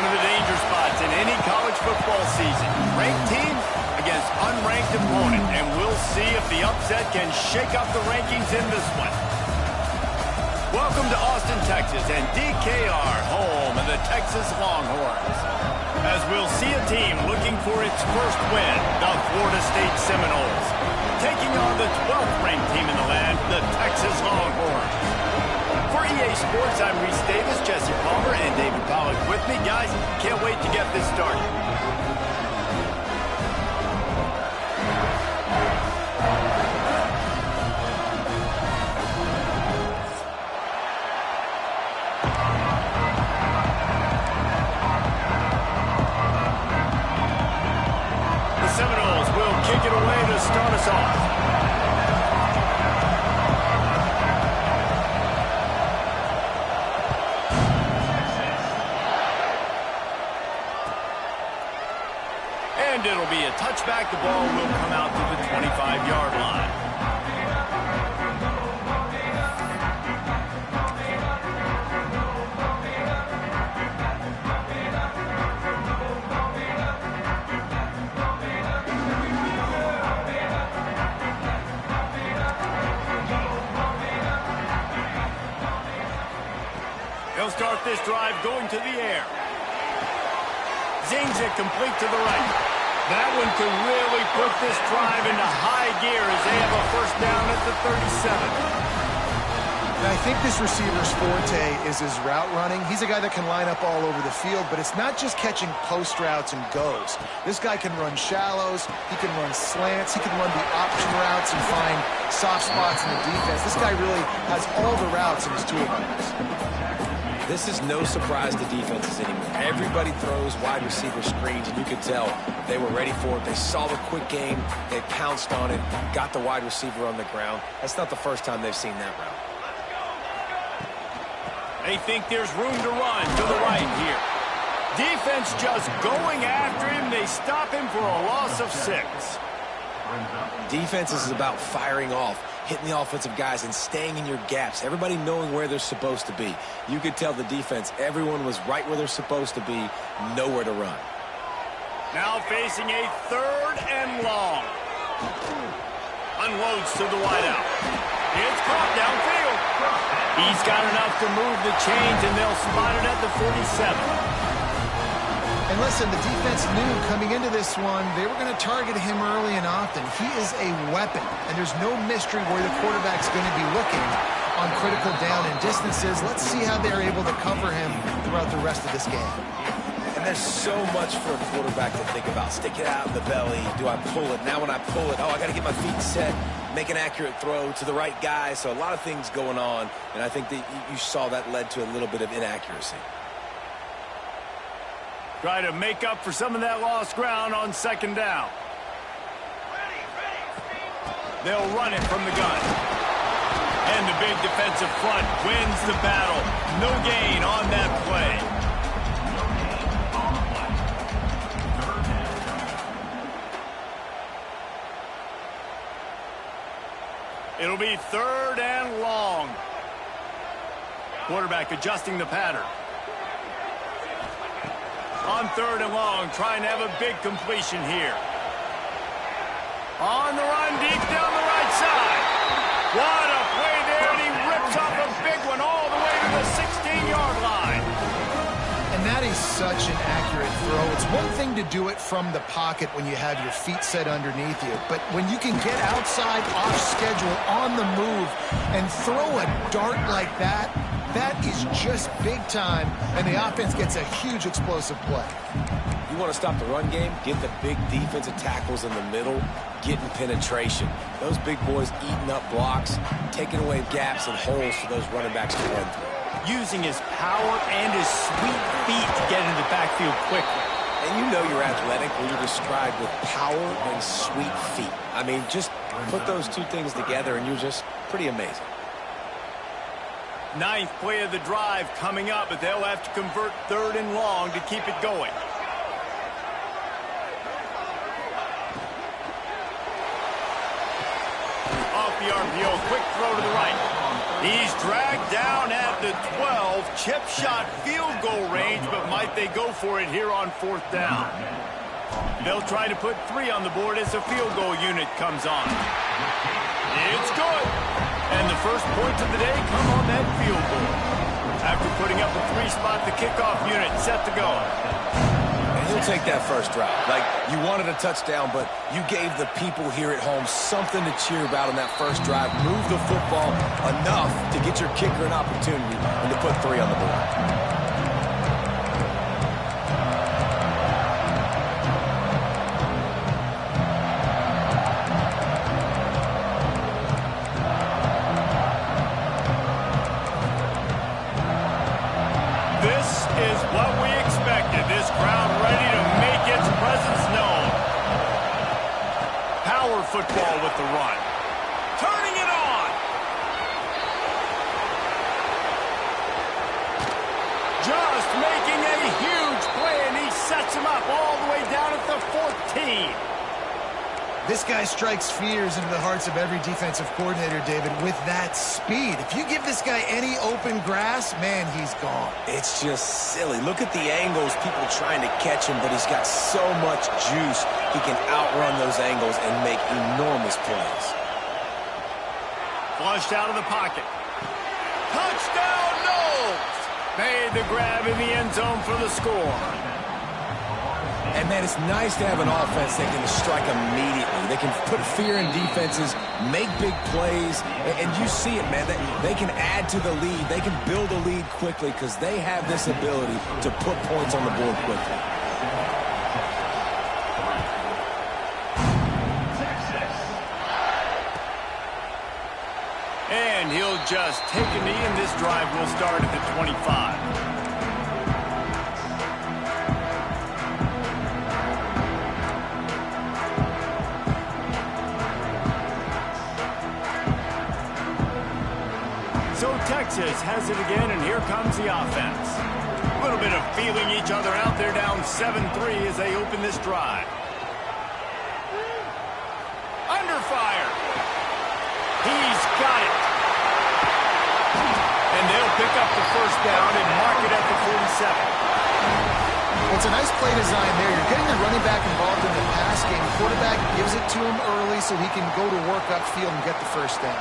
one of the danger spots in any college football season. Ranked team against unranked opponent, and we'll see if the upset can shake up the rankings in this one. Welcome to Austin, Texas, and DKR, home of the Texas Longhorns. As we'll see a team looking for its first win, the Florida State Seminoles, taking on the 12th ranked team in the land, the Texas Longhorns. For EA Sports, I'm Reese Davis, Jesse Palmer, and David Pollack with me. Guys, can't wait to get this started. The Seminoles will kick it away to start us off. And it'll be a touchback. The ball will come out to the 25-yard line. They'll start this drive going to the air. Zings it complete to the right. That one could really put this drive into high gear as they have a first down at the 37. And I think this receiver's forte is his route running. He's a guy that can line up all over the field, but it's not just catching post routes and goes. This guy can run shallows, he can run slants, he can run the option routes and find soft spots in the defense. This guy really has all the routes in his toolbox. This is no surprise to defenses anymore. Everybody throws wide receiver screens, and you could tell they were ready for it. They saw the quick game. They pounced on it, got the wide receiver on the ground. That's not the first time they've seen that route. They think there's room to run to the right here. Defense just going after him. They stop him for a loss of 6. Defense is about firing off, hitting the offensive guys and staying in your gaps. Everybody knowing where they're supposed to be. You could tell the defense, everyone was right where they're supposed to be, nowhere to run. Now facing a 3rd and long. Unloads to the wideout. It's caught downfield. He's got enough to move the chains, and they'll spot it at the 47. And listen, the defense knew coming into this one, they were going to target him early and often. He is a weapon, and there's no mystery where the quarterback's going to be looking on critical down and distances. Let's see how they're able to cover him throughout the rest of this game. And there's so much for a quarterback to think about. Stick it out in the belly. Do I pull it? Now when I pull it, I got to get my feet set, make an accurate throw to the right guy. So a lot of things going on, and I think that you saw that led to a little bit of inaccuracy. Try to make up for some of that lost ground on 2nd down. They'll run it from the gun. And the big defensive front wins the battle. No gain on that play. It'll be 3rd and long. Quarterback adjusting the pattern. On 3rd and long, trying to have a big completion here. On the run, deep down the right side. What a play there, and he rips off a big one all the way to the 16-yard line. And that is such an accurate throw. It's one thing to do it from the pocket when you have your feet set underneath you, but when you can get outside, off schedule, on the move, and throw a dart like that, that is just big time, and the offense gets a huge explosive play. You want to stop the run game, get the big defensive tackles in the middle, getting penetration. Those big boys eating up blocks, taking away gaps and holes for those running backs to run through. Using his power and his sweet feet to get into the backfield quickly. And you know you're athletic when you're described with power and sweet feet. I mean, just put those two things together and you're just pretty amazing. 9th play of the drive coming up, but they'll have to convert 3rd and long to keep it going. Off the RPO, quick throw to the right. He's dragged down at the 12, chip shot field goal range, but might they go for it here on 4th down? They'll try to put 3 on the board as the field goal unit comes on. It's good. And the first points of the day come on that field goal. After putting up a 3-spot, the kickoff unit set to go. And he'll take that first drive. Like, you wanted a touchdown, but you gave the people here at home something to cheer about on that first drive. Move the football enough to get your kicker an opportunity and to put 3 on the board. Football with the run. Turning it on. Just making a huge play, and he sets him up all the way down at the 14. This guy strikes fears into the hearts of every defensive coordinator, David, with that speed. If you give this guy any open grass, man, he's gone. It's just silly. Look at the angles, people trying to catch him, but he's got so much juice. He can outrun those angles and make enormous plays. Flushed out of the pocket. Touchdown, Knowles! Made the grab in the end zone for the score. And, man, it's nice to have an offense that can strike immediately. They can put fear in defenses, make big plays, and you see it, man. They can add to the lead. They can build a lead quickly because they have this ability to put points on the board quickly. And he'll just take a knee, and this drive will start at the 25. So Texas has it again, and here comes the offense. A little bit of feeling each other out there, down 7-3 as they open this drive. Under fire. He's got it. And they'll pick up the first down and mark it at the 47. Well, it's a nice play design there. You're getting the running back involved in the pass game. The quarterback gives it to him early so he can go to work upfield and get the first down.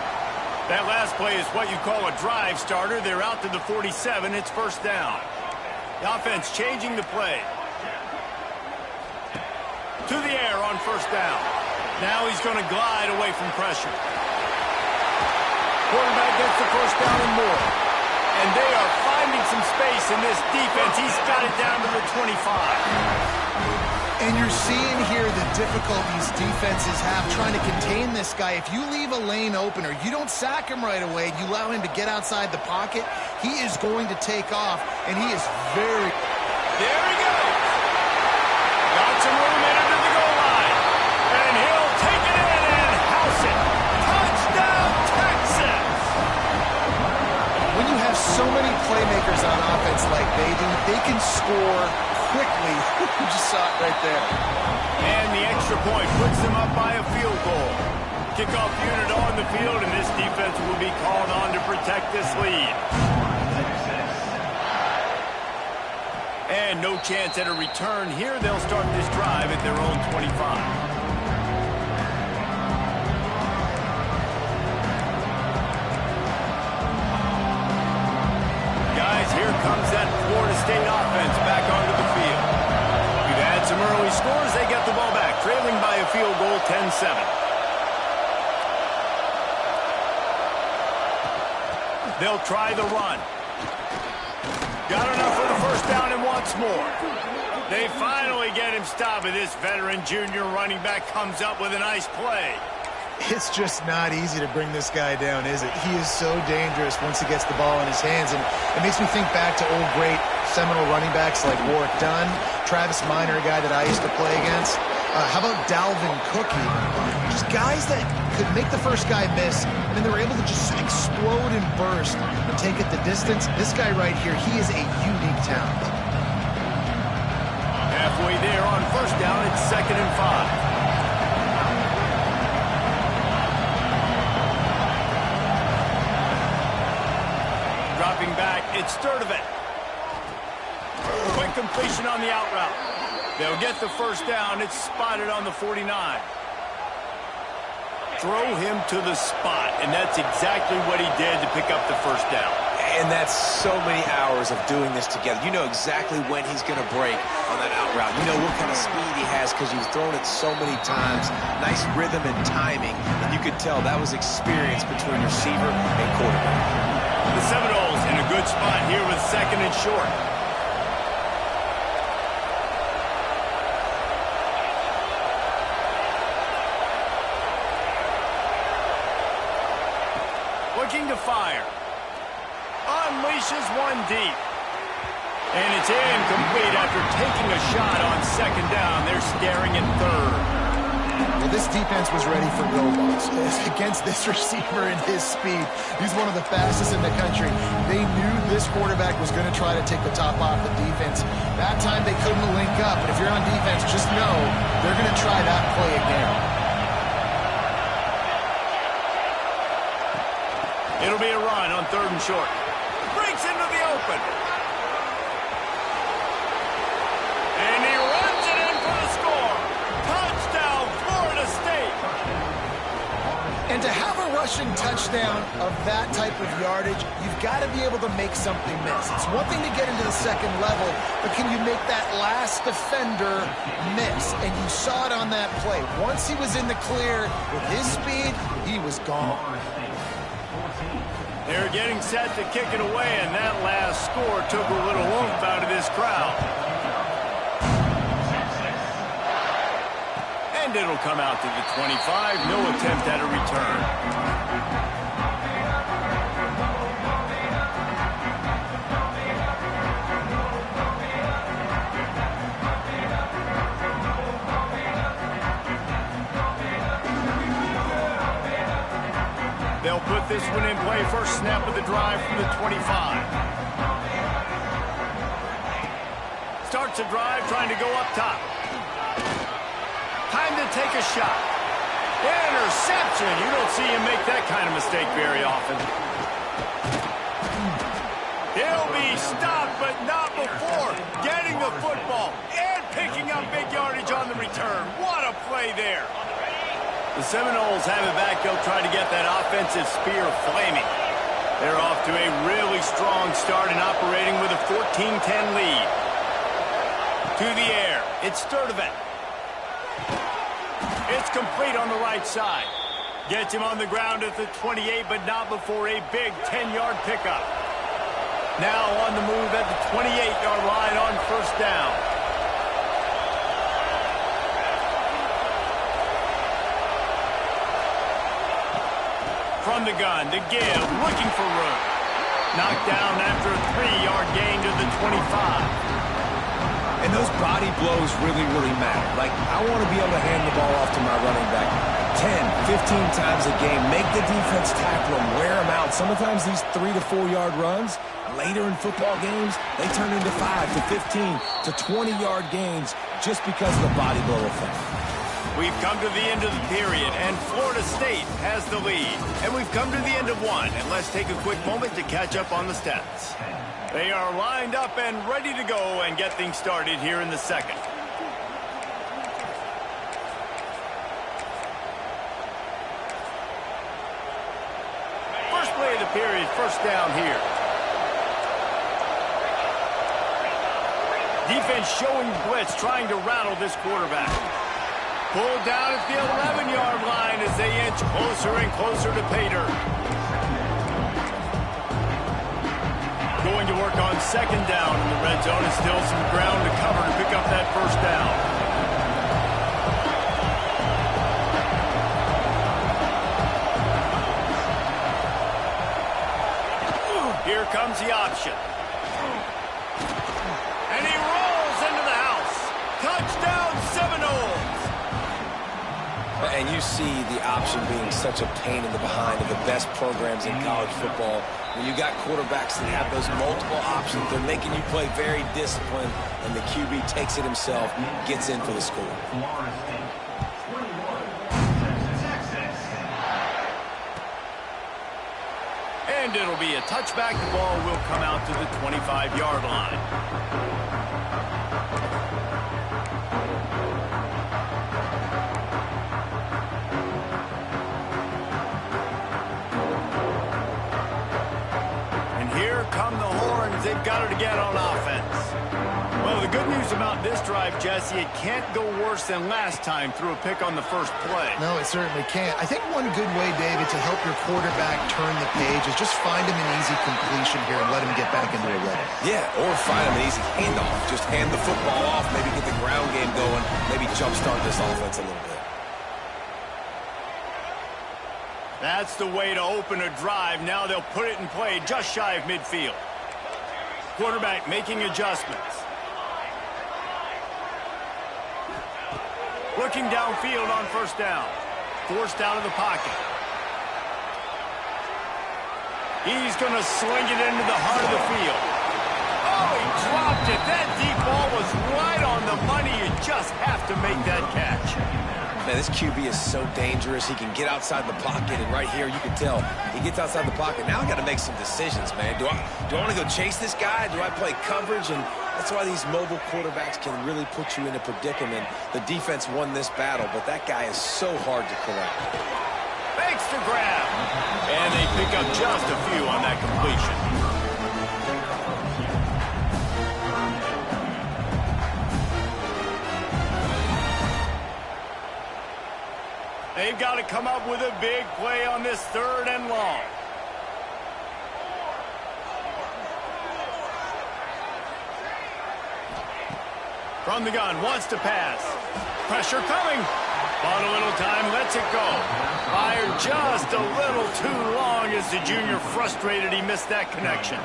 That last play is what you call a drive starter. They're out to the 47. It's first down. The offense changing the play. To the air on first down. Now he's going to glide away from pressure. Quarterback gets the first down and more. And they are finding some space in this defense. He's got it down to the 25. And you're seeing here the difficulties defenses have trying to contain this guy. If you leave a lane open or you don't sack him right away, you allow him to get outside the pocket, he is going to take off, and he is very... There he goes. Got some room into the goal line. And he'll take it in and house it. Touchdown, Texas! When you have so many playmakers on offense like they do, they can score quickly. You just saw it right there. And the extra point puts them up by a field goal. Kickoff unit on the field, and this defense will be called on to protect this lead. And no chance at a return here. They'll start this drive at their own 25. Guys, here comes that Florida State offense back onto the field. We've had some early scores. They get the ball back, trailing by a field goal, 10-7. They'll try the run. Got enough for the first down and wants more. They finally get him stopped, and this veteran junior running back comes up with a nice play. It's just not easy to bring this guy down, is it? He is so dangerous once he gets the ball in his hands, and it makes me think back to old great seminal running backs like Warwick Dunn, Travis Minor, a guy that I used to play against. How about Dalvin Cook even? Just guys that could make the first guy miss, and then they were able to just explode and burst and take it the distance. This guy right here, he is a unique talent. Halfway there on first down, it's 2nd and 5. It's Sturdivant. Quick completion on the out route. They'll get the first down. It's spotted on the 49. Throw him to the spot, and that's exactly what he did to pick up the first down. And that's so many hours of doing this together. You know exactly when he's going to break on that out route. You know what kind of speed he has because you've thrown it so many times. Nice rhythm and timing. And you could tell that was experience between receiver and quarterback. The Seminoles in a good spot here with second and short. Looking to fire. Unleashes one deep. And it's incomplete after taking a shot on second down. They're staring at third. Well, this defense was ready for go balls. Against this receiver and his speed, he's one of the fastest in the country. They knew this quarterback was going to try to take the top off the defense. That time they couldn't link up, but if you're on defense, just know they're going to try that play again. It'll be a run on third and short. Breaks into the open. And he runs it in for the score. Touchdown, Florida State. And to have a rushing touchdown of that type of yardage, you've got to be able to make something miss. It's one thing to get into the second level, but can you make that last defender miss? And you saw it on that play. Once he was in the clear with his speed, he was gone. They're getting set to kick it away, and that last score took a little oomph out of this crowd. And it'll come out to the 25. No attempt at a return. They'll put this one in play. First snap of the drive from the 25. Starts a drive trying to go up top. Time to take a shot. Interception. You don't see him make that kind of mistake very often. He'll be stopped, but not before getting the football and picking up big yardage on the return. What a play there. The Seminoles have it back. They'll try to get that offensive spear flaming. They're off to a really strong start and operating with a 14-10 lead. To the air. It's Sturdivant. It's complete on the right side. Gets him on the ground at the 28, but not before a big 10-yard pickup. Now on the move at the 28-yard line on first down. From the gun, the give, looking for room. Knocked down after a 3-yard gain to the 25. And those body blows really, really matter. Like, I want to be able to hand the ball off to my running back 10, 15 times a game. Make the defense tackle them, wear them out. Sometimes these 3 to 4 yard runs, later in football games, they turn into 5 to 15 to 20-yard gains just because of the body blow effect. We've come to the end of the period, and Florida State has the lead. And we've come to the end of one, and let's take a quick moment to catch up on the stats. They are lined up and ready to go and get things started here in the second. First play of the period, first down here. Defense showing blitz, trying to rattle this quarterback. Pulled down at the 11-yard line as they inch closer and closer to pay dirt. Going to work on second down in the red zone, and still some ground to cover to pick up that first down. Here comes the option. And he rolls into the house. Touchdown, Seminoles. And you see the option being such a pain in the behind of the best programs in college football. When you got quarterbacks that have those multiple options, they're making you play very disciplined, and the QB takes it himself, gets in for the score. And named. It'll be a touchback. The ball will come out to the 25-yard line. Come the horns. They've got it again on offense. Well, the good news about this drive, Jesse, it can't go worse than last time through a pick on the first play. No, it certainly can't. I think one good way, David, to help your quarterback turn the page is just find him an easy completion here and let him get back into a rhythm. Yeah, or find him an easy handoff. Just hand the football off, maybe get the ground game going, maybe jumpstart this offense a little bit. That's the way to open a drive. Now they'll put it in play just shy of midfield. Quarterback making adjustments. Looking downfield on first down. Forced out of the pocket. He's going to sling it into the heart of the field. Oh, he dropped it. That deep ball was right on the money. You just have to make that catch. Man, this QB is so dangerous. He can get outside the pocket, and right here you can tell he gets outside the pocket. Now I got to make some decisions, man. Do I want to go chase this guy? Do I play coverage? And that's why these mobile quarterbacks can really put you in a predicament. The defense won this battle, but that guy is so hard to correct. Makes the grab, and they pick up just a few on that completion. They've got to come up with a big play on this 3rd and long. From the gun, wants to pass. Pressure coming. Bought a little time, lets it go. Fired just a little too long as the junior frustrated he missed that connection.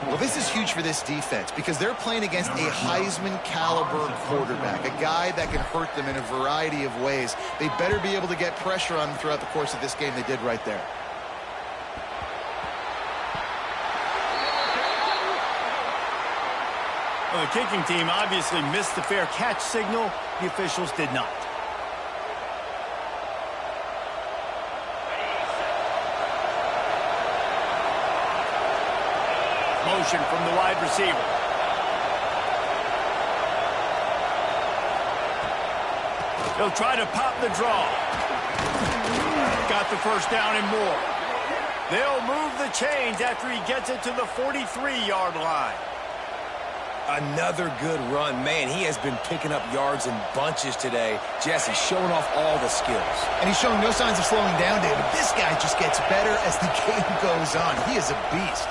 Well, this is huge for this defense because they're playing against a Heisman-caliber quarterback, a guy that can hurt them in a variety of ways. They better be able to get pressure on him throughout the course of this game. They did right there. Well, the kicking team obviously missed the fair catch signal. The officials did not. Motion from the wide receiver. He'll try to pop the draw. Got the first down and more. They'll move the chains after he gets it to the 43-yard line. Another good run. Man, he has been picking up yards in bunches today. Jesse showing off all the skills. And he's showing no signs of slowing down, David. This guy just gets better as the game goes on. He is a beast.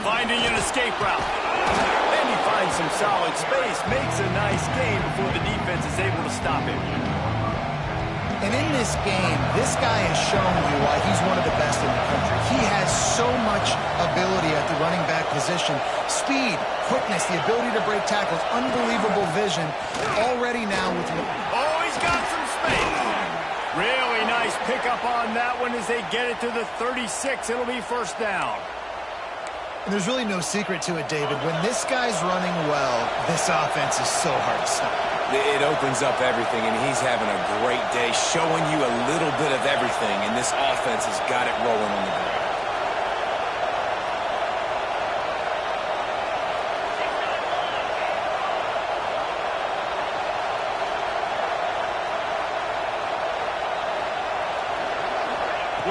Finding an escape route. Then he finds some solid space, makes a nice game before the defense is able to stop him. And in this game, this guy has shown you why he's one of the best in the country. He has so much ability at the running back position. Speed, quickness, the ability to break tackles, unbelievable vision. Already now with... Oh, he's got some space. Really nice pickup on that one as they get it to the 36. It'll be first down. And there's really no secret to it, David. When this guy's running well, this offense is so hard to stop. It opens up everything, and he's having a great day, showing you a little bit of everything, and this offense has got it rolling on the ground.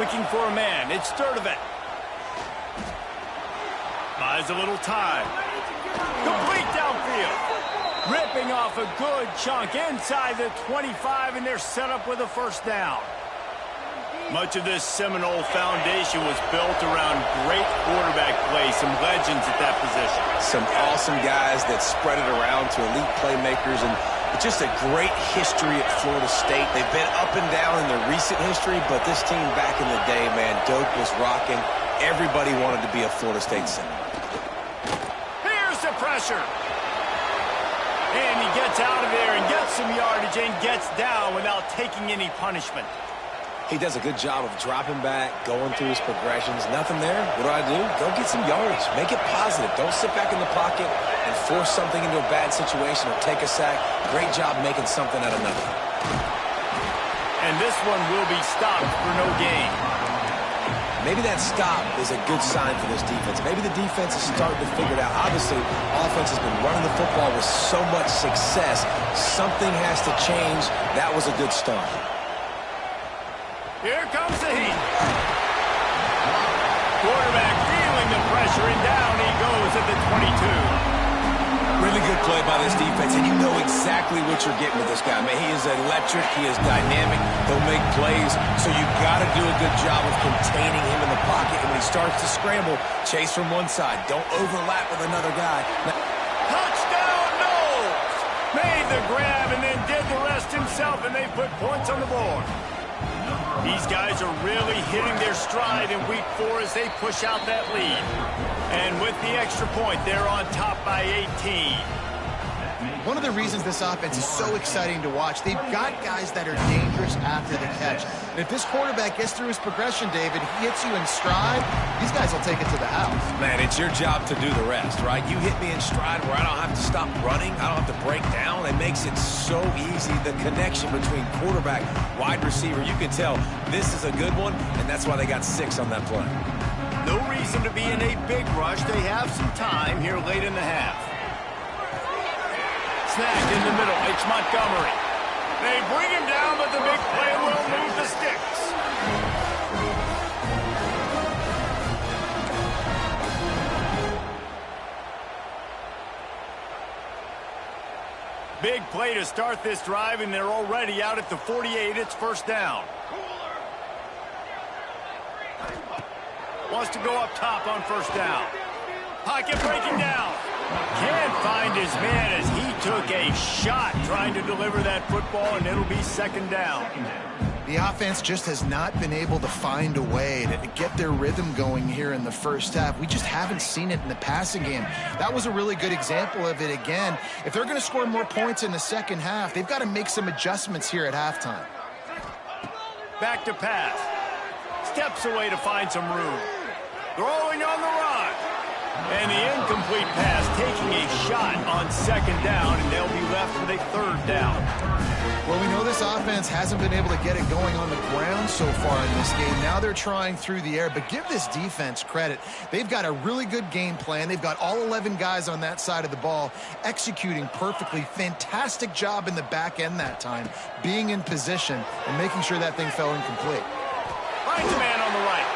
Looking for a man. It's Sturdivant. Buys a little time. Complete downfield. Ripping off a good chunk inside the 25, and they're set up with a first down. Much of this Seminole foundation was built around great quarterback play, some legends at that position. Some awesome guys that spread it around to elite playmakers, and just a great history at Florida State. They've been up and down in their recent history, but this team back in the day, man, Doak was rocking. Everybody wanted to be a Florida State Seminole. Here's the pressure. And he gets out of there and gets some yardage and gets down without taking any punishment. He does a good job of dropping back, going through his progressions. Nothing there. What do? Go get some yardage. Make it positive. Don't sit back in the pocket and force something into a bad situation or take a sack. Great job making something out of nothing. And this one will be stopped for no gain. Maybe that stop is a good sign for this defense. Maybe the defense is starting to figure it out. Obviously, offense has been running the football with so much success. Something has to change. That was a good start. Here comes the heat. Quarterback feeling the pressure, and down he goes at the 22. Really good play by this defense, and you know exactly what you're getting with this guy. Man, he is electric. He is dynamic. He'll make plays, so you've got to do a good job of containing him in the pocket. And when he starts to scramble, chase from one side. Don't overlap with another guy. Touchdown, Knowles! Made the grab and then did the rest himself, and they put points on the board. These guys are really hitting their stride in week 4 as they push out that lead. And with the extra point, they're on top by 18. One of the reasons this offense is so exciting to watch, they've got guys that are dangerous after the catch. And if this quarterback gets through his progression, David, he hits you in stride, these guys will take it to the house. Man, it's your job to do the rest, right? You hit me in stride where I don't have to stop running. I don't have to break down. It makes it so easy. The connection between quarterback, wide receiver, you can tell this is a good one, and that's why they got 6 on that play. No reason to be in a big rush. They have some time here late in the half. Snagged in the middle. It's Montgomery. They bring him down, but the big play will move the sticks. Big play to start this drive, and they're already out at the 48. It's first down. Wants to go up top on first down. Pocket breaking down. Can't find his man as he took a shot trying to deliver that football, and it'll be second down. The offense just has not been able to find a way to get their rhythm going here in the first half. We just haven't seen it in the passing game. That was a really good example of it again. If they're going to score more points in the second half, they've got to make some adjustments here at halftime. Back to pass. Steps away to find some room. Throwing on the run. And the incomplete pass taking a shot on second down, and they'll be left with a third down. Well, we know this offense hasn't been able to get it going on the ground so far in this game. Now they're trying through the air, but give this defense credit. They've got a really good game plan. They've got all 11 guys on that side of the ball executing perfectly. Fantastic job in the back end that time, being in position and making sure that thing fell incomplete. Finds a man on the right.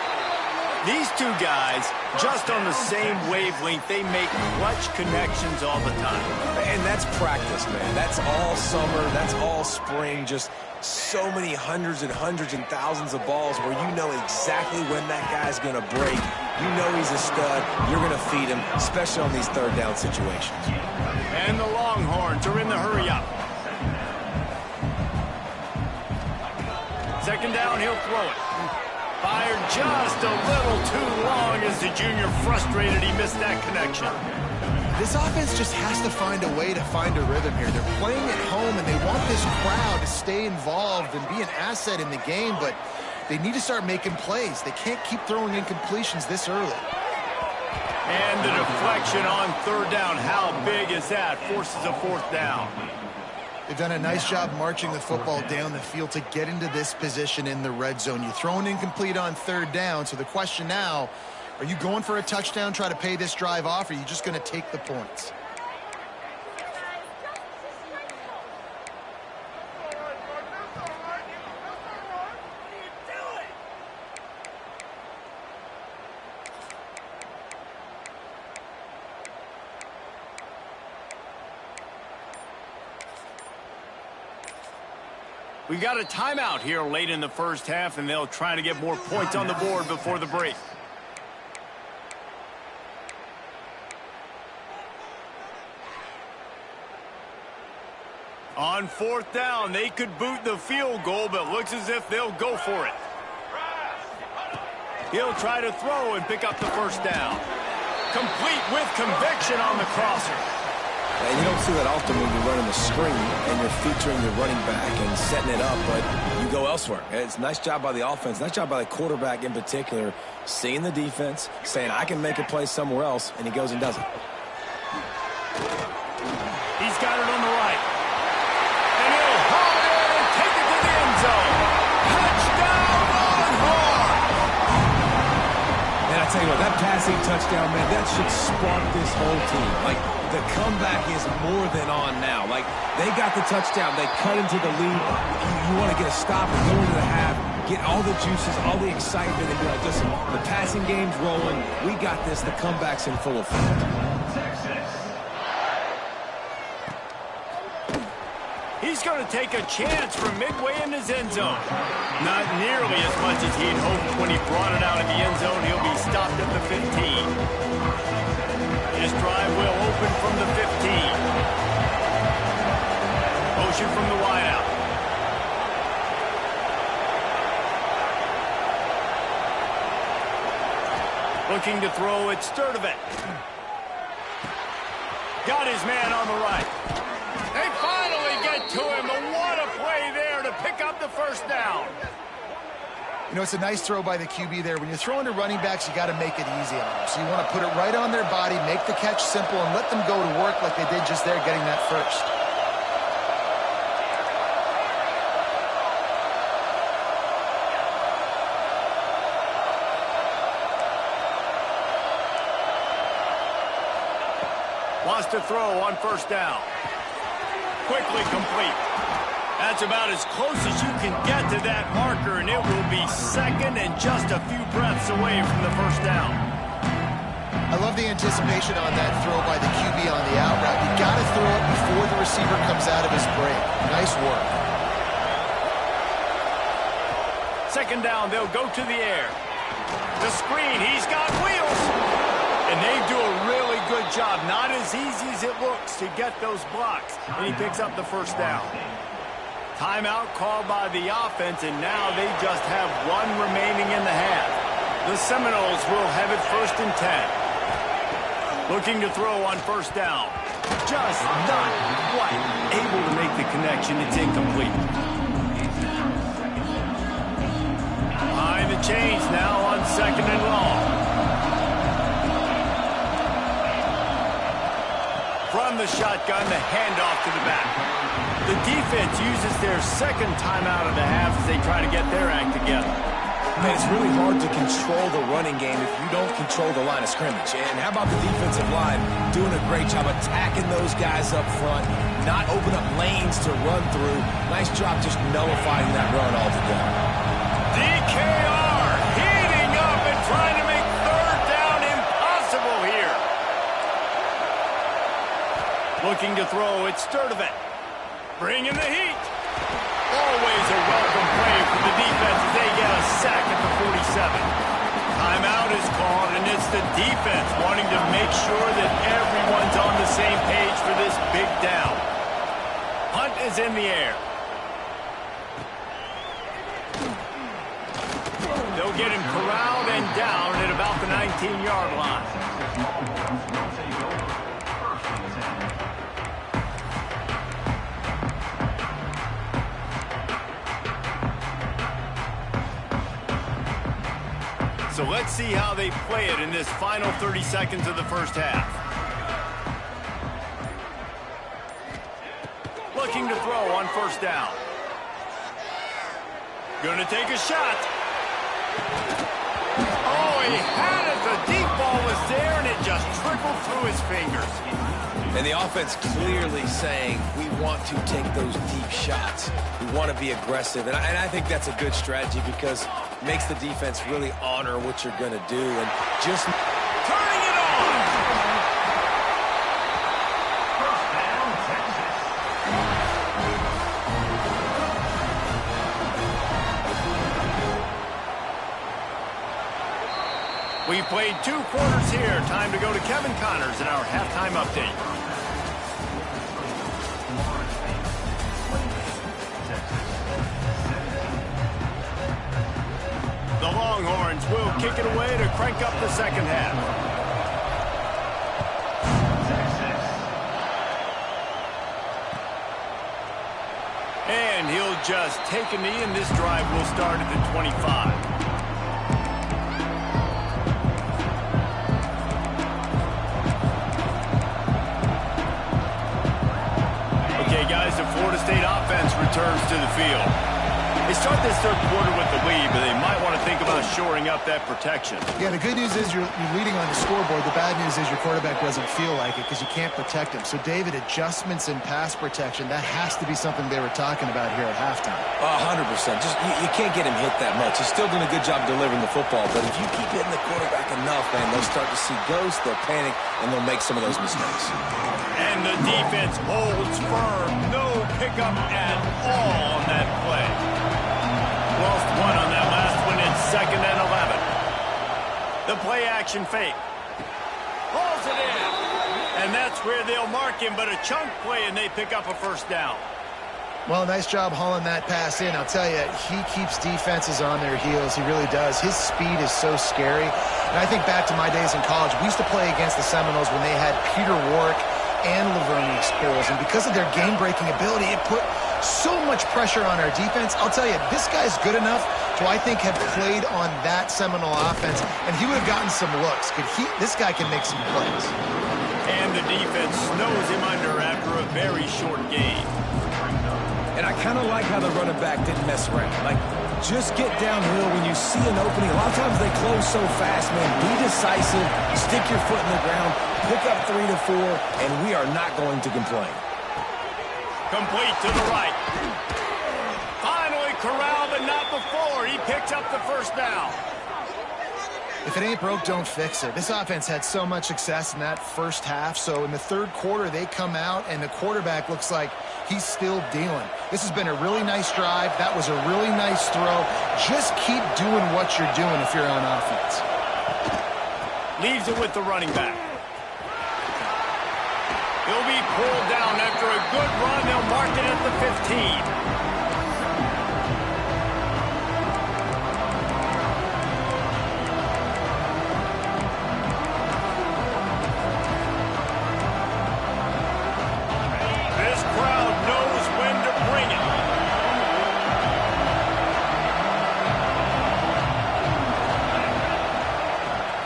These two guys, just on the same wavelength, they make clutch connections all the time. And that's practice, man. That's all summer. That's all spring. Just so many hundreds and thousands of balls where you know exactly when that guy's going to break. You know he's a stud. You're going to feed him, especially on these third down situations. And the Longhorns are in the hurry-up. Second down, he'll throw it. Fired just a little too long as the junior frustrated he missed that connection. This offense just has to find a way to find a rhythm here. They're playing at home, and they want this crowd to stay involved and be an asset in the game, but they need to start making plays. They can't keep throwing incompletions this early. And the deflection on third down. How big is that? Forces a fourth down. They've done a nice job marching the football down the field to get into this position in the red zone. You throw an incomplete on third down, so the question now, are you going for a touchdown, try to pay this drive off, or are you just going to take the points? We got a timeout here late in the first half, and they'll try to get more points on the board before the break. On fourth down, they could boot the field goal, but looks as if they'll go for it. He'll try to throw and pick up the first down. Complete with conviction on the crosser. And you don't see that often when you're running the screen and you're featuring the running back and setting it up, but you go elsewhere. It's a nice job by the offense, nice job by the quarterback in particular, seeing the defense, saying, I can make a play somewhere else, and he goes and does it. He's got it on the right. And he'll haul it in and take it to the end zone. Touchdown, Longhorns! passing touchdown, man, that should spark this whole team. Like, the comeback is more than on now. Like, they got the touchdown. They cut into the lead. You want to get a stop and go into the half, get all the juices, all the excitement, and be like, listen, the passing game's rolling. We got this. The comeback's in full effect. He's going to take a chance from midway in his end zone. Not nearly as much as he'd hoped when he brought it out in the end zone. He'll be stopped at the 15. This drive will open from the 15. Motion from the wideout. Looking to throw, it's Sturdivant. Got his man on the right. They finally get to him, and what a play there to pick up the first down. You know, it's a nice throw by the QB there. When you're throwing to running backs, you got to make it easy on them. So you want to put it right on their body, make the catch simple, and let them go to work like they did just there getting that first. Wants to throw on first down. Quickly complete. That's about as close as you can get to that marker, and it will be second and just a few breaths away from the first down. I love the anticipation on that throw by the QB on the out route. You got to throw it before the receiver comes out of his break. Nice work. Second down, they'll go to the air. The screen, he's got wheels. And they do a really good job. Not as easy as it looks to get those blocks. And he picks up the first down. Timeout called by the offense, and now they just have one remaining in the half. The Seminoles will have it 1st and 10. Looking to throw on first down. Just not quite able to make the connection. It's incomplete. Behind the chains now on 2nd and long. From the shotgun, the handoff to the back. The defense uses their second timeout of the half as they try to get their act together. Man, it's really hard to control the running game if you don't control the line of scrimmage. And how about the defensive line doing a great job attacking those guys up front, not open up lanes to run through. Nice job just nullifying that run altogether. DKR heating up and trying to make third down impossible here. Looking to throw, it's Sturdivant. Bringing the heat. Always a welcome play for the defense as they get a sack at the 47. Timeout is called, and it's the defense wanting to make sure that everyone's on the same page for this big down. Hunt is in the air. They'll get him corralled and down at about the 19-yard line. So let's see how they play it in this final 30 seconds of the first half. Looking to throw on first down. Going to take a shot. Oh, he had it. The deep ball was there, and it just trickled through his fingers. And the offense clearly saying, we want to take those deep shots. We want to be aggressive. And I think that's a good strategy because it makes the defense really honor what you're going to do. And just turning it on. First down, Texas. We've played 2 quarters here. Time to go to Kevin Connors in our halftime update. The Longhorns will kick it away to crank up the second half. And he'll just take a knee, and this drive will start at the 25. Okay, guys, the Florida State offense returns to the field. They start this third quarter with the lead, but they might want to think about shoring up that protection. Yeah, the good news is you're leading on the scoreboard. The bad news is your quarterback doesn't feel like it because you can't protect him. So, David, adjustments in pass protection, that has to be something they were talking about here at halftime. 100%. Just you can't get him hit that much. He's still doing a good job delivering the football, but if you keep hitting the quarterback enough, man, they'll start to see ghosts, they'll panic, and they'll make some of those mistakes. And the defense holds firm. No pickup at all on that play. Lost one on that last one. It's 2nd and 11. The play action fake. Pulls it in. And that's where they'll mark him, but a chunk play, and they pick up a first down. Well, nice job hauling that pass in. I'll tell you, he keeps defenses on their heels. He really does. His speed is so scary. And I think back to my days in college. We used to play against the Seminoles when they had Peter Warwick and Lavernius Squirrels. And because of their game-breaking ability, it put so much pressure on our defense. I'll tell you, this guy's good enough to, I think, have played on that Seminole offense, and he would have gotten some looks. This guy can make some plays. And the defense snows him under after a very short game. And I kind of like how the running back didn't mess around. Like, just get downhill when you see an opening. A lot of times they close so fast, man. Be decisive, stick your foot in the ground, pick up 3 to 4, and we are not going to complain. Complete to the right. Finally corralled, but not before. He picks up the first down. If it ain't broke, don't fix it. This offense had so much success in that first half, so in the third quarter, they come out, and the quarterback looks like he's still dealing. This has been a really nice drive. That was a really nice throw. Just keep doing what you're doing if you're on offense. Leaves it with the running back. He'll be pulled down after a good run. They'll mark it at the 15.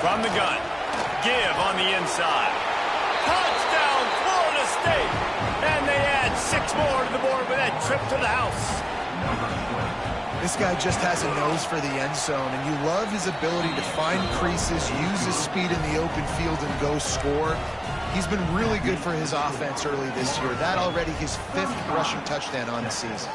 From the gun, give on the inside. Touchdown, Florida State! And they add 6 more to the board with that trip to the house. This guy just has a nose for the end zone, and you love his ability to find creases, use his speed in the open field, and go score. He's been really good for his offense early this year. That already his 5th rushing touchdown on the season.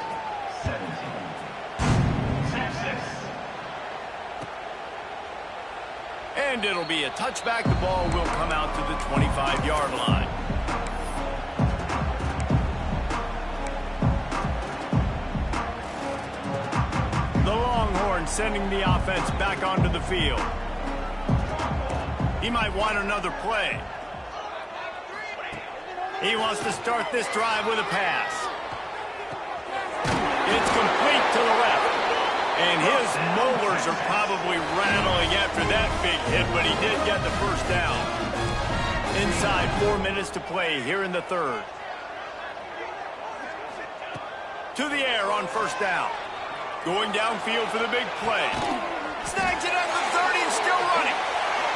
And it'll be a touchback. The ball will come out to the 25-yard line. The Longhorns sending the offense back onto the field. He might want another play. He wants to start this drive with a pass. It's complete to the left. And his molars are probably rattling after that big hit, but he did get the first down. Inside 4 minutes to play here in the third. To the air on first down. Going downfield for the big play. Snags it at the 30 and still running.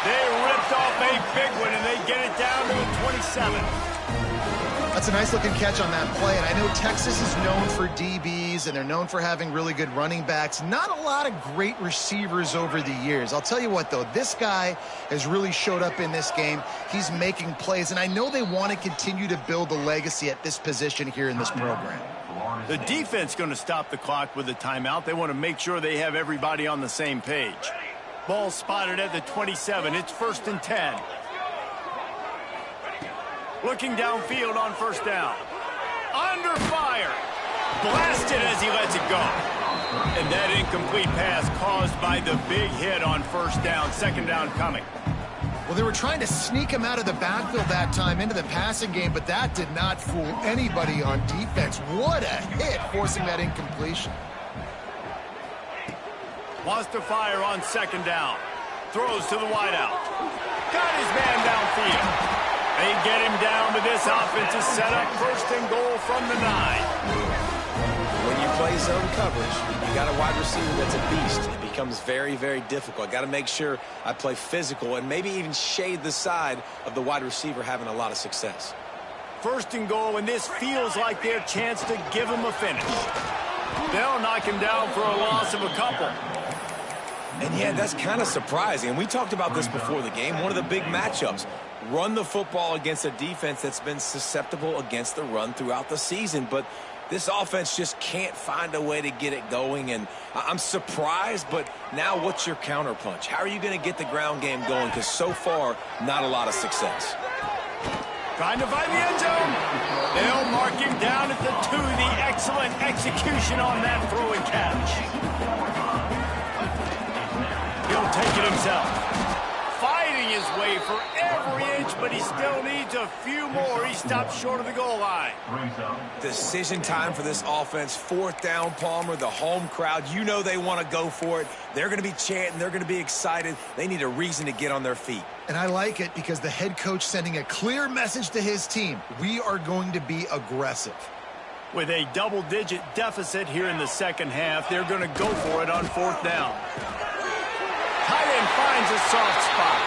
They ripped off a big one, and they get it down to the 27. That's a nice-looking catch on that play, and I know Texas is known for DBs, and they're known for having really good running backs. Not a lot of great receivers over the years. I'll tell you what, though, this guy has really showed up in this game. He's making plays, and I know they want to continue to build a legacy at this position here in this program. The defense going to stop the clock with a timeout. They want to make sure they have everybody on the same page. Ball spotted at the 27. It's 1st and 10. Looking downfield on first down. Under fire. Blasted as he lets it go. And that incomplete pass caused by the big hit on first down. 2nd down coming. Well, they were trying to sneak him out of the backfield that time into the passing game, but that did not fool anybody on defense. What a hit, forcing that incompletion. Wants to fire on 2nd down. Throws to the wideout. Got his man downfield. They get him down, but this offense is set up 1st and goal from the 9. When you play zone coverage, you got a wide receiver that's a beast. It becomes very, very difficult. I got to make sure I play physical and maybe even shade the side of the wide receiver having a lot of success. 1st and goal, and this feels like their chance to give him a finish. They'll knock him down for a loss of a couple. And yeah, that's kind of surprising. And we talked about this before the game. One of the big matchups. Run the football against a defense that's been susceptible against the run throughout the season. But this offense just can't find a way to get it going. And I'm surprised, but now what's your counterpunch? How are you going to get the ground game going? Because so far, not a lot of success. Trying to find the end zone. They'll mark him down at the 2. The excellent execution on that throw and catch. He'll take it himself. Fighting his way for every inch, but he still needs a few more. He stopped short of the goal line. Decision time for this offense. 4th down, Palmer. The home crowd, you know they want to go for it. They're going to be chanting. They're going to be excited. They need a reason to get on their feet. And I like it because the head coach sending a clear message to his team. We are going to be aggressive. With a double-digit deficit here in the second half, they're going to go for it on 4th down. Tight end finds a soft spot.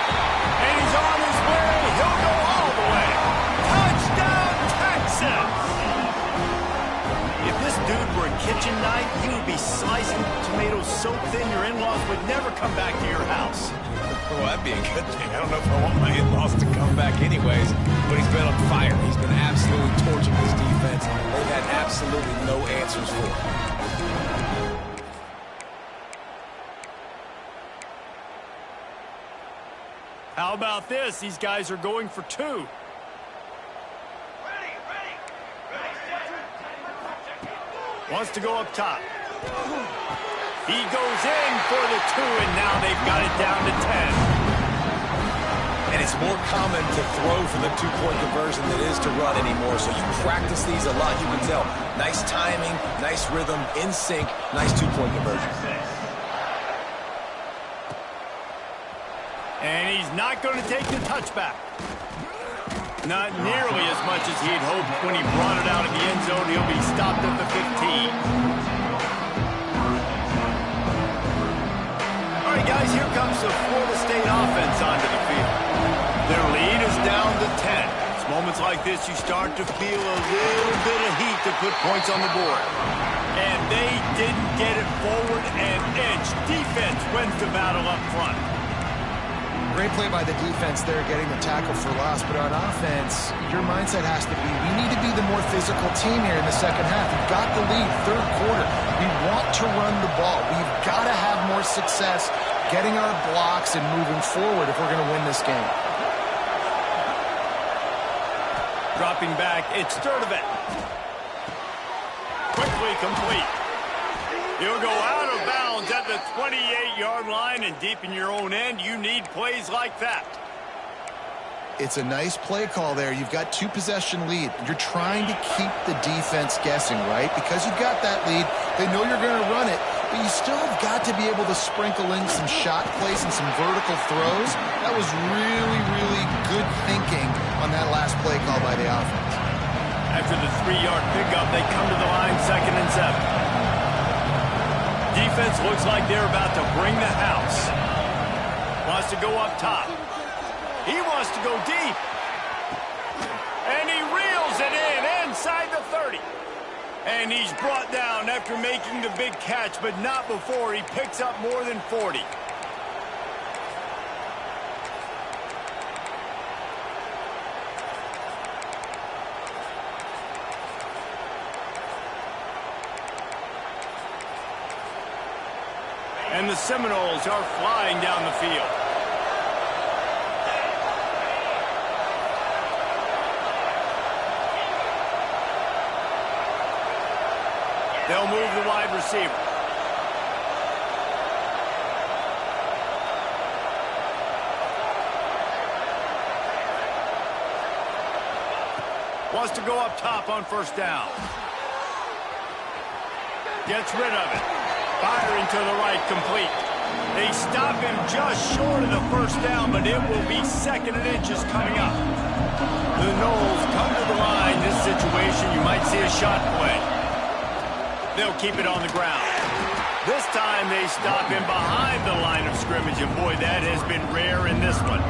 And he's on his way. He'll go all the way. Touchdown, Texas! If this dude were a kitchen knife, he would be slicing tomatoes so thin your in-laws would never come back to your house. Well, that'd be a good thing. I don't know if I want my in-laws to come back anyways, but he's been on fire. He's been absolutely torching this defense. They've had absolutely no answers for him. How about this? These guys are going for 2. Wants to go up top. He goes in for the 2, and now they've got it down to 10. And it's more common to throw for the 2-point conversion than it is to run anymore. So you practice these a lot. You can tell. Nice timing, nice rhythm, in sync, nice 2-point conversion. And he's not going to take the touchback. Not nearly as much as he had hoped when he brought it out of the end zone. He'll be stopped at the 15. All right, guys, here comes the Florida State offense onto the field. Their lead is down to 10. It's moments like this you start to feel a little bit of heat to put points on the board. And they didn't get it forward an inch. Defense wins the battle up front. Great play by the defense there, getting the tackle for loss. But on offense, your mindset has to be, we need to be the more physical team here in the second half. We've got the lead, 3rd quarter. We want to run the ball. We've got to have more success getting our blocks and moving forward if we're going to win this game. Dropping back, it's Sturdivant. Quickly complete. He'll go out of bounds at the 28-yard line, and deep in your own end, you need plays like that. It's a nice play call there. You've got 2-possession lead. You're trying to keep the defense guessing, right? Because you've got that lead, they know you're going to run it, but you still have got to be able to sprinkle in some shot plays and some vertical throws. That was really, really good thinking on that last play call by the offense. After the 3-yard pickup, they come to the line 2nd and 7. Defense looks like they're about to bring the house. Wants to go up top. He wants to go deep. And he reels it in inside the 30. And he's brought down after making the big catch, but not before he picks up more than 40. And the Seminoles are flying down the field. They'll move the wide receiver. Wants to go up top on 1st down. Gets rid of it. Firing to the right, complete. They stop him just short of the 1st down, but it will be 2nd and inches coming up. The Noles come to the line. This situation, you might see a shot play. They'll keep it on the ground. This time they stop him behind the line of scrimmage, and boy, that has been rare in this one.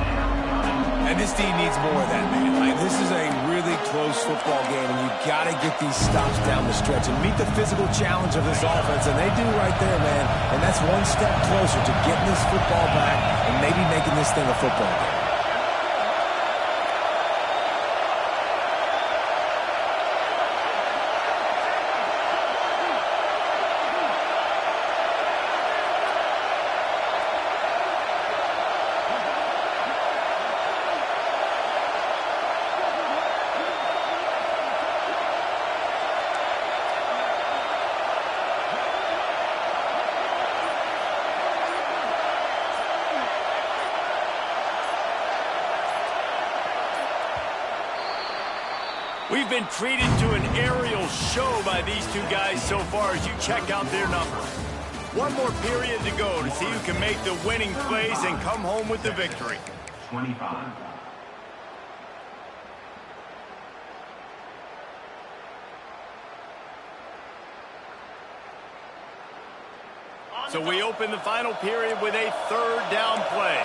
And this team needs more of that, man. Like, this is a really close football game, and you got to get these stops down the stretch and meet the physical challenge of this offense, and they do right there, man. And that's one step closer to getting this football back and maybe making this thing a football game. We've been treated to an aerial show by these two guys so far as you check out their numbers. One more period to go to see who can make the winning plays and come home with the victory. 25. So we open the final period with a third down play.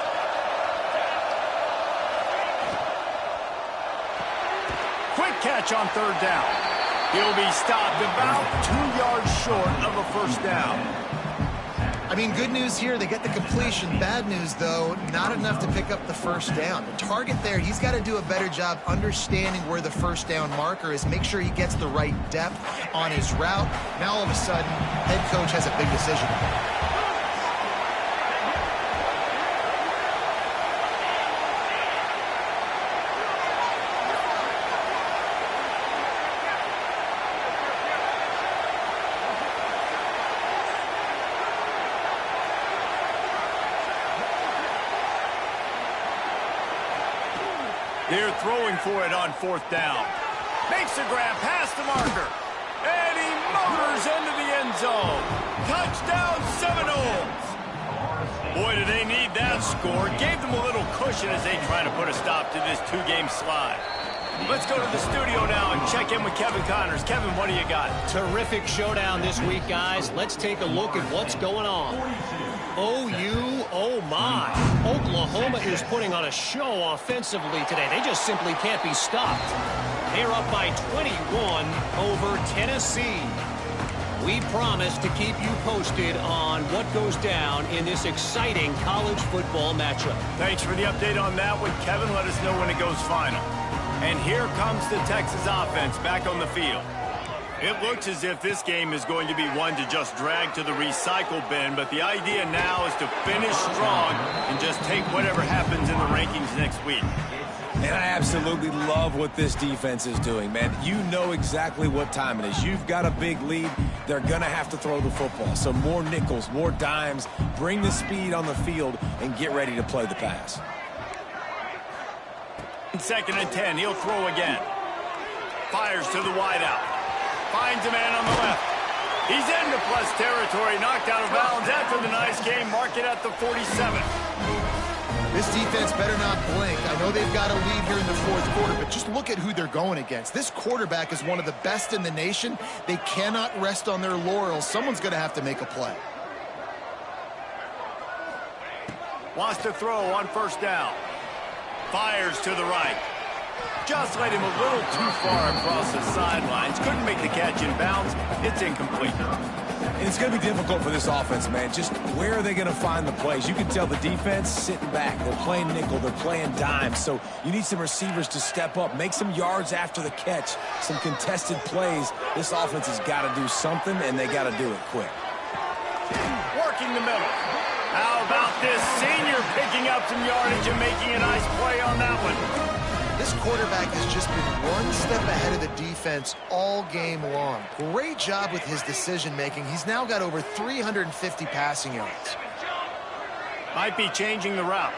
Quick catch on third down. He'll be stopped about 2 yards short of a first down. I mean, good news here, they get the completion. Bad news, though, not enough to pick up the first down. The target there, he's got to do a better job understanding where the first down marker is, make sure he gets the right depth on his route. Now, all of a sudden, head coach has a big decision. They're throwing for it on fourth down. Makes the grab past the marker. And he motors into the end zone. Touchdown Seminoles. Boy, do they need that score. Gave them a little cushion as they try to put a stop to this two-game slide. Let's go to the studio now and check in with Kevin Connors. Kevin, what do you got? Terrific showdown this week, guys. Let's take a look at what's going on. OU, oh my. Oklahoma is putting on a show offensively today. They just simply can't be stopped. They're up by 21 over Tennessee. We promise to keep you posted on what goes down in this exciting college football matchup. Thanks for the update on that one, Kevin. Let us know when it goes final. And here comes the Texas offense back on the field. It looks as if this game is going to be one to just drag to the recycle bin, but the idea now is to finish strong and just take whatever happens in the rankings next week. And I absolutely love what this defense is doing, man. You know exactly what time it is. You've got a big lead. They're going to have to throw the football. So more nickels, more dimes, bring the speed on the field, and get ready to play the pass. 2nd and 10, he'll throw again. Fires to the wideout. Finds a man on the left. He's into plus territory, knocked out of bounds after the nice game. Mark it at the 47. This defense better not blink. I know they've got a lead here in the fourth quarter, but just look at who they're going against. This quarterback is one of the best in the nation. They cannot rest on their laurels. Someone's going to have to make a play. Wants to throw on first down. Fires to the right. Just led him a little too far across the sidelines. Couldn't make the catch in bounds. It's incomplete. And it's going to be difficult for this offense, man. Just where are they going to find the plays? You can tell the defense sitting back. They're playing nickel. They're playing dime. So you need some receivers to step up, make some yards after the catch, some contested plays. This offense has got to do something, and they got to do it quick. Working the middle. How about this senior picking up some yardage and making a nice play on that one? This quarterback has just been one step ahead of the defense all game long. Great job with his decision-making. He's now got over 350 passing yards. Might be changing the route.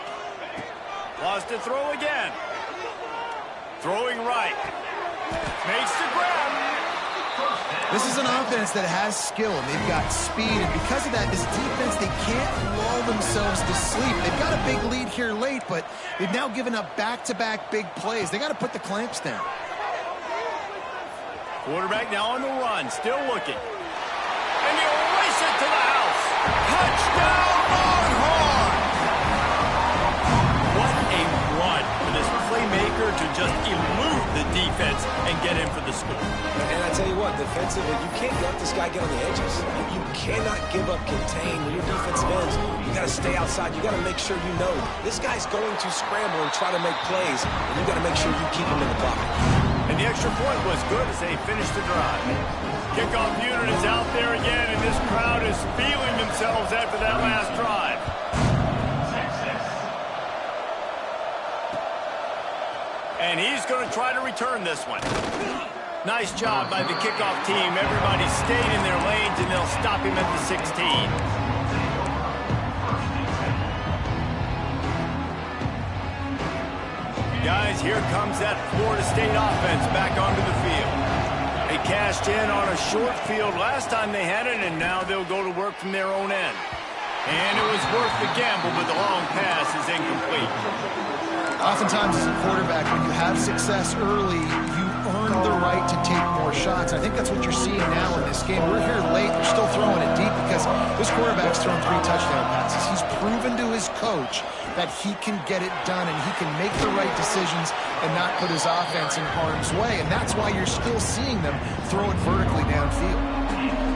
Wants to throw again. Throwing right. Makes the grab. This is an offense that has skill, and they've got speed, and because of that, this defense, they can't lull themselves to sleep. They've got a big lead here late, but they've now given up back-to-back big plays. They got to put the clamps down. Quarterback now on the run, still looking. And he'll race it to the house. Touchdown, Longhorns! What a run for this and get in for the score. And I tell you what, defensively, you can't let this guy get on the edges. You cannot give up contain when your defensive ends. You got to stay outside. You got to make sure you know this guy's going to scramble and try to make plays, and you got to make sure you keep him in the pocket. And the extra point was good as they finished the drive. Kickoff unit is out there again, and this crowd is feeling themselves after that last drive. And he's going to try to return this one. Nice job by the kickoff team. Everybody stayed in their lanes, and they'll stop him at the 16. Guys, here comes that Florida State offense back onto the field. They cashed in on a short field last time they had it, and now they'll go to work from their own end. And it was worth the gamble, but the long pass is incomplete. Oftentimes as a quarterback, when you have success early, you earn the right to take more shots. I think that's what you're seeing now in this game. We're here late. They're still throwing it deep because this quarterback's thrown 3 touchdown passes. He's proven to his coach that he can get it done and he can make the right decisions and not put his offense in harm's way. And that's why you're still seeing them throw it vertically downfield.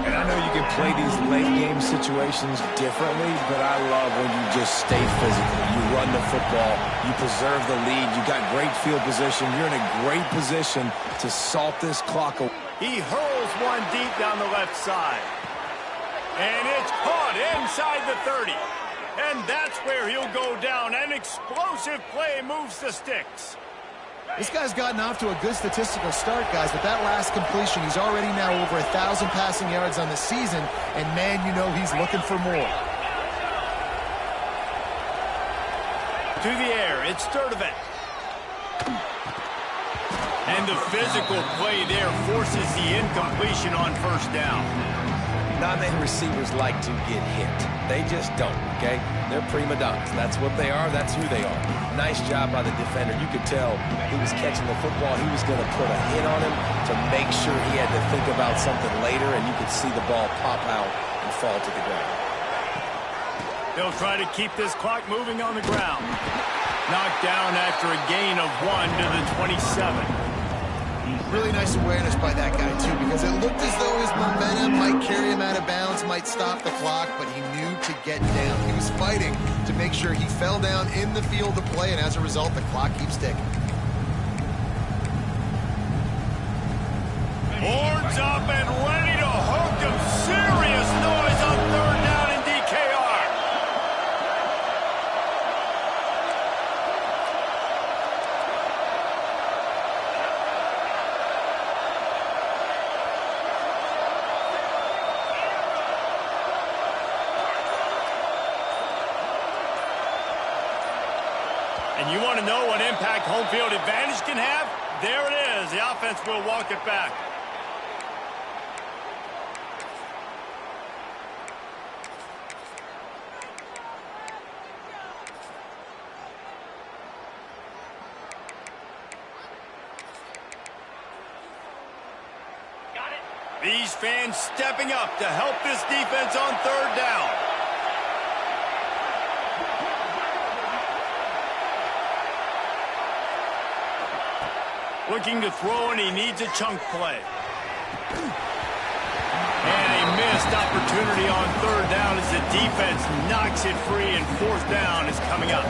And I know you can play these late-game situations differently, but I love when you just stay physical. You run the football. You preserve the lead. You got great field position. You're in a great position to salt this clock away. He hurls one deep down the left side. And it's caught inside the 30. And that's where he'll go down. An explosive play moves the sticks. This guy's gotten off to a good statistical start, guys. With that last completion, he's already now over 1,000 passing yards on the season. And, man, you know he's looking for more. To the air, it's Sturdivant. And the physical play there forces the incompletion on first down. Not many receivers like to get hit. They just don't, okay? They're prima donnas. That's what they are. That's who they are. Nice job by the defender. You could tell he was catching the football. He was going to put a hit on him to make sure he had to think about something later, and you could see the ball pop out and fall to the ground. They'll try to keep this clock moving on the ground. Knocked down after a gain of 1 to the 27. Really nice awareness by that guy, too, because it looked as though his momentum might carry him out of bounds, might stop the clock, but he knew to get down. He was fighting to make sure he fell down in the field of play, and as a result, the clock keeps ticking. Horns up and ready to hook him. Serious noise on third down in DKR. And you want to know what impact home field advantage can have? There it is. The offense will walk it back. These fans stepping up to help this defense on third down. Looking to throw, and he needs a chunk play. And a missed opportunity on third down as the defense knocks it free, and fourth down is coming up.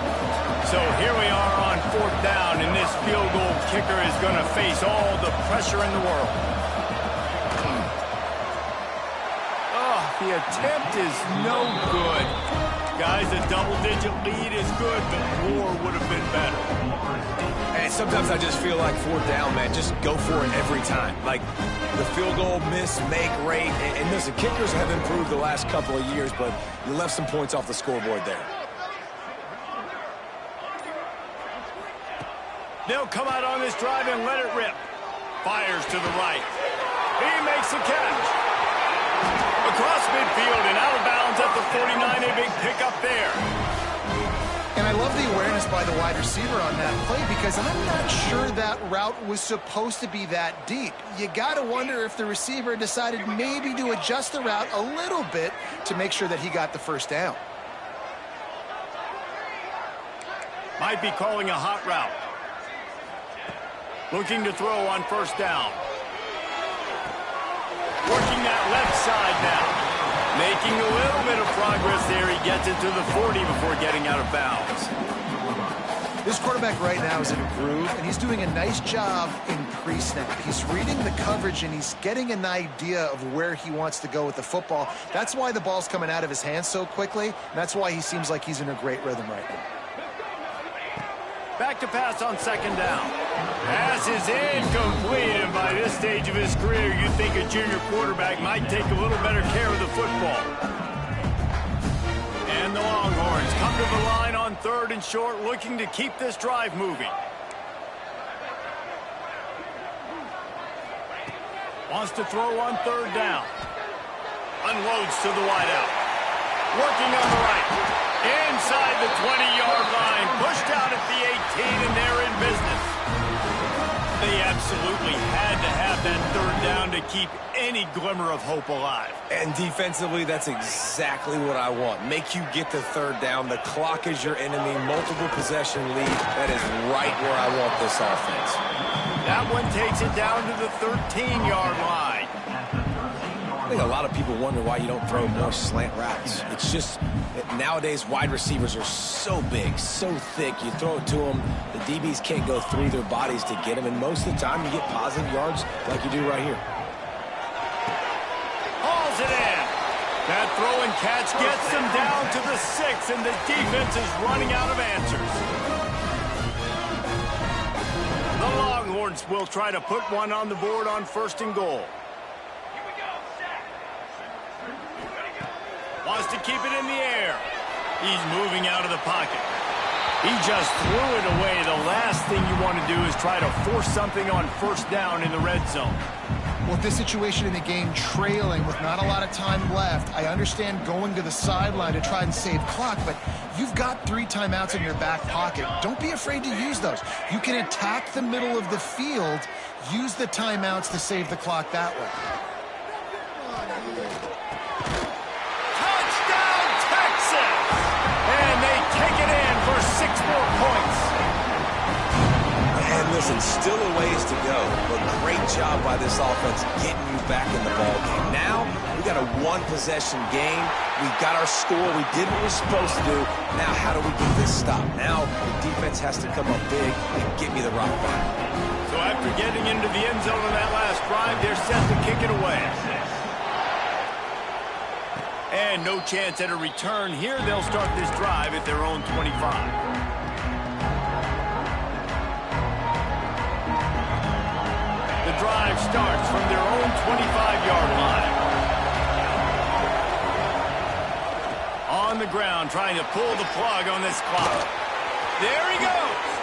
So here we are on fourth down, and this field goal kicker is going to face all the pressure in the world. The attempt is no good. Guys, a double-digit lead is good, but more would have been better. And sometimes I just feel like fourth down, man, just go for it every time. Like the field goal miss, make rate. And listen, kickers have improved the last couple of years, but you left some points off the scoreboard there. They'll come out on this drive and let it rip. Fires to the right. He makes the catch. Across midfield and out of bounds at the 49, a big pickup there. And I love the awareness by the wide receiver on that play because I'm not sure that route was supposed to be that deep. You got to wonder if the receiver decided maybe to adjust the route a little bit to make sure that he got the first down. Might be calling a hot route. Looking to throw on first down. Working that left side now. Making a little bit of progress there. He gets it to the 40 before getting out of bounds. This quarterback right now is in a groove, and he's doing a nice job in pre-snap. He's reading the coverage, and he's getting an idea of where he wants to go with the football. That's why the ball's coming out of his hands so quickly, and that's why he seems like he's in a great rhythm right now. Back to pass on second down. Pass is incomplete, and by this stage of his career, you'd think a junior quarterback might take a little better care of the football. And the Longhorns come to the line on third and short, looking to keep this drive moving. Wants to throw on third down. Unloads to the wideout. Working on the right. Inside the 20-yard line. Pushed out at the 18, and they're in business. They absolutely had to have that third down to keep any glimmer of hope alive. And defensively, that's exactly what I want. Make you get the third down. The clock is your enemy. Multiple possession lead. That is right where I want this offense. That one takes it down to the 13-yard line. I think a lot of people wonder why you don't throw more slant routes. It's just nowadays wide receivers are so big, so thick. You throw it to them, the DBs can't go through their bodies to get them, and most of the time you get positive yards like you do right here. Hauls it in. That throw and catch gets them down to the 6, and the defense is running out of answers. The Longhorns will try to put one on the board on first and goal. Wants to keep it in the air. He's moving out of the pocket. He just threw it away. The last thing you want to do is try to force something on first down in the red zone. Well, this situation in the game, trailing with not a lot of time left, I understand going to the sideline to try and save clock, but you've got 3 timeouts in your back pocket. Don't be afraid to use those. You can attack the middle of the field, use the timeouts to save the clock that way. Take it in for 6 more points. And listen, still a ways to go, but great job by this offense getting you back in the ball game. Now, we got a one-possession game. We got our score. We did what we're supposed to do. Now, how do we get this stop? Now, the defense has to come up big and get me the rock back. So after getting into the end zone on that last drive, they're set to kick it away. And no chance at a return here. They'll start this drive at their own 25. The drive starts from their own 25-yard line. On the ground, trying to pull the plug on this clock. There he goes.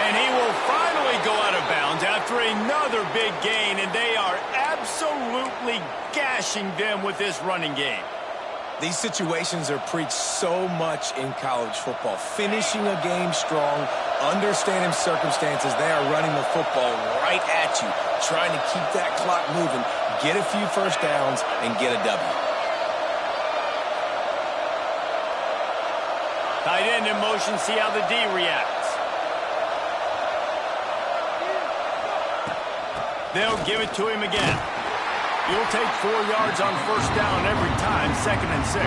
And he will finally go out of bounds after another big gain, and they are absolutely gashing them with this running game. These situations are preached so much in college football. Finishing a game strong, understanding circumstances. They are running the football right at you, trying to keep that clock moving, get a few first downs, and get a W. Tight end in motion, see how the D reacts. They'll give it to him again. You'll take 4 yards on first down every time, 2nd and 6.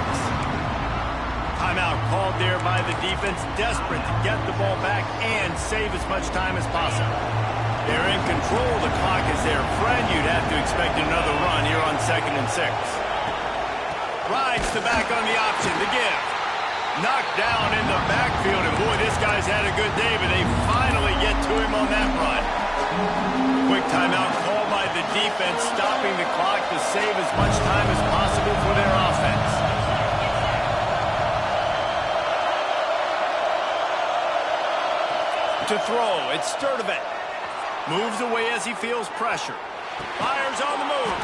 Timeout called there by the defense, desperate to get the ball back and save as much time as possible. They're in control. The clock is their friend. You'd have to expect another run here on 2nd and 6. Rides the back on the option, the give. Knocked down in the backfield, and boy, this guy's had a good day, but they finally get to him on that run. Quick timeout called by the defense, stopping the clock to save as much time as possible for their offense. To throw, it's Sturdivant. Moves away as he feels pressure. Fires on the move.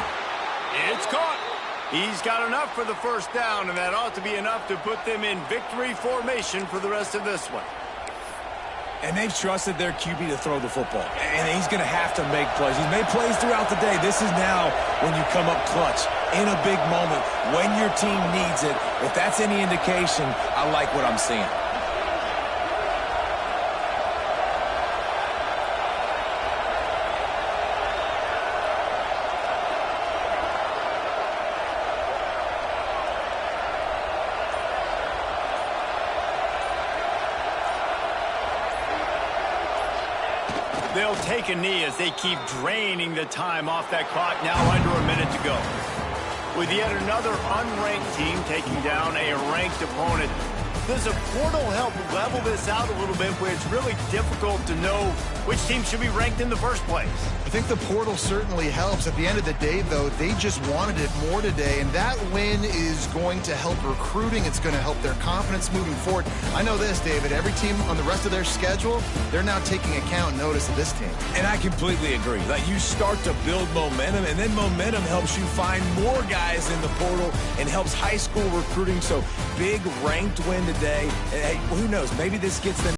It's caught. He's got enough for the first down, and that ought to be enough to put them in victory formation for the rest of this one. And they've trusted their QB to throw the football. And he's going to have to make plays. He's made plays throughout the day. This is now when you come up clutch in a big moment when your team needs it. If that's any indication, I like what I'm seeing. They'll take a knee as they keep draining the time off that clock, now under a minute to go. With yet another unranked team taking down a ranked opponent, does a portal help level this out a little bit where it's really difficult to know which team should be ranked in the first place? I think the portal certainly helps. At the end of the day, though, they just wanted it more today, and that win is going to help recruiting. It's going to help their confidence moving forward. I know this, David. Every team on the rest of their schedule, they're now taking account and notice of this team. And I completely agree. Like, you start to build momentum, and then momentum helps you find more guys in the portal and helps high school recruiting. So big ranked win today. Hey, who knows? Maybe this gets them